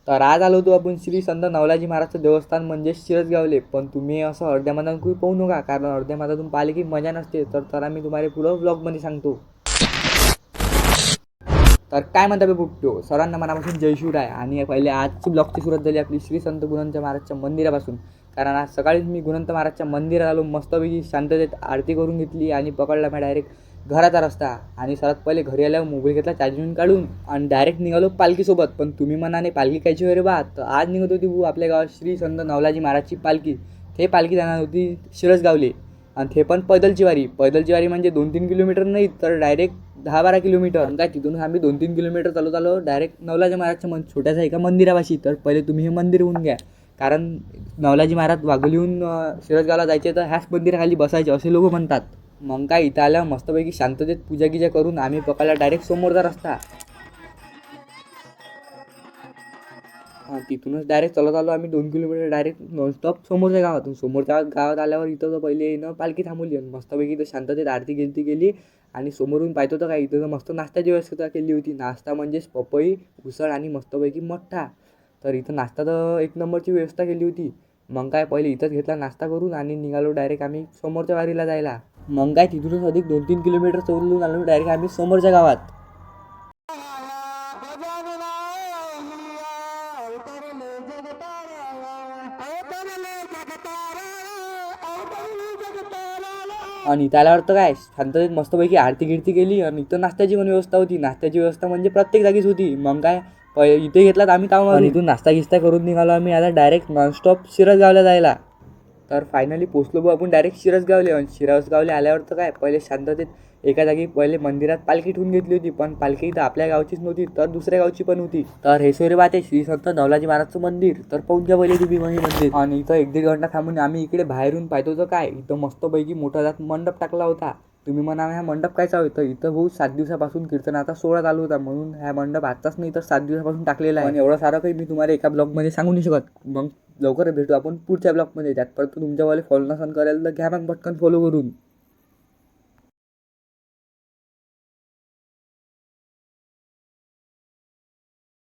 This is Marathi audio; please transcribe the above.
तर आज आलो होतो आपण श्री संत नवलाजी महाराजचं देवस्थान म्हणजे शिरसगावले. पण तुम्ही असं अर्ध्या मधातून काही पाहू नका, कारण अर्ध्या मधातून पाहिले की मजा नसते. तर मी तुम्हाला पुढं ब्लॉगमध्ये सांगतो. तर काय म्हणता बे बुट्टो, सर्वांना मनापासून जय शिवराय. आणि पहिले आजची ब्लॉगची सुरुवात झाली आपली श्री संत गुणवंत महाराजच्या मंदिरापासून. कारण आज सकाळीच मी गुणवंत महाराजच्या मंदिरात आलो, मस्तपैकी शांततेत आरती करून घेतली आणि पकडला मी डायरेक्ट घराचा रस्ता. आणि सर्वात पहिले घरी आल्यावर मोबाईल घेतला चार्जिंग काढून आणि डायरेक्ट निघालो पालखीसोबत. पण तुम्ही म्हणाने पालखी कायची वगैरे बा, तर आज निघत होती आपल्या गावात श्री संत नवलाजी महाराजची पालखी. ते पालखी जाणार होती शिरसगावले. आणि ते पण पैदलची वारी म्हणजे 2-3 किलोमीटर नाही, तर डायरेक्ट 10-12 किलोमीटर. आणि काय तिथून आम्ही 2-3 किलोमीटर चालत आलो डायरेक्ट नवलाजी महाराजच्या छोट्याशा एका मंदिरापाशी. तर पहिले तुम्ही हे मंदिर होऊन घ्या, कारण नवलाजी महाराज वाघोलीहून शिरसगावला जायचे तर ह्याच मंदिराखाली बसायचे असे लोक म्हणतात. मग काय इथं आल्या मस्तपैकी शांततेत पूजा गिजा करून आम्ही पकडला डायरेक्ट समोरचा रस्ता. तिथूनच डायरेक्ट चालत आलो आम्ही 2 किलोमीटर डायरेक्ट नॉनस्टॉप समोरच्या गावातून. समोरच्या गावात आल्यावर इथं तर पहिले येणं पालखी थांबवली आणि मस्तपैकी इथं शांततेत आरती गेली. आणि समोरून पाहतो तर काय इथं तर मस्त नाश्त्याची व्यवस्था केली होती. नाश्ता म्हणजेच पपई, उसळ आणि मस्तपैकी मठ्ठा. तर इथं नाश्ता तर एक नंबरची व्यवस्था केली होती. मग काय पहिले इथंच घेतला नाश्ता करून आणि निघालो डायरेक्ट आम्ही समोरच्या वारीला जायला. मग काय तिथूनच अधिक 2-3 किलोमीटर चढून आलो डायरेक्ट आम्ही समोरच्या गावात. आणि त्याला अर्थ काय शांततेत मस्तपैकी आरती गिरती केली आणि इथं नाश्त्याची पण व्यवस्था होती. नाश्त्याची व्यवस्था म्हणजे प्रत्येक जागीच होती. मग काय इथे घेतलात आम्ही आणि इथून नाश्ता गिस्ता करून निघालो आम्ही आता डायरेक्ट नॉनस्टॉप शिरसगावला जायला. तर फायनली पोचलो आपण डायरेक्ट शिरसगावले. आणि शिरसगावले आल्यावर तर काय पहिले शांततेत एका जागी पहिले मंदिरात पालखी ठेवून घेतली होती. पण पालखी तर आपल्या गावचीच नव्हती, तर दुसऱ्या गावची पण होती. तर हे सोयरे बात आहे श्री संत नवलाजी महाराजचं मंदिर. तर पाहून घ्या पहिले तुम्ही हे मंदिर. आणि इथं 1-1.5 घंटा थांबून आम्ही इकडे बाहेरून पाहतो तर काय इथं मस्तपैकी मोठा जात मंडप टाकला होता. तुम्ही म्हणा ह्या मंडप कायचा होतं, इथं भाऊ 7 दिवसापासून कीर्तनाचा सोहळा चालू होता, म्हणून ह्या मंडप आताच नाही तर 7 दिवसापासून टाकलेला आहे. आणि एवढं सारं काही मी तुम्हाला एका ब्लॉगमध्ये सांगू नाही शकत. मग लवकर भेटू आपण पुढच्या ब्लॉगमध्ये. त्यातपर्यंत तुमच्यावाले फॉलो नसन करेल तर घ्या मग पटकन फॉलो करून.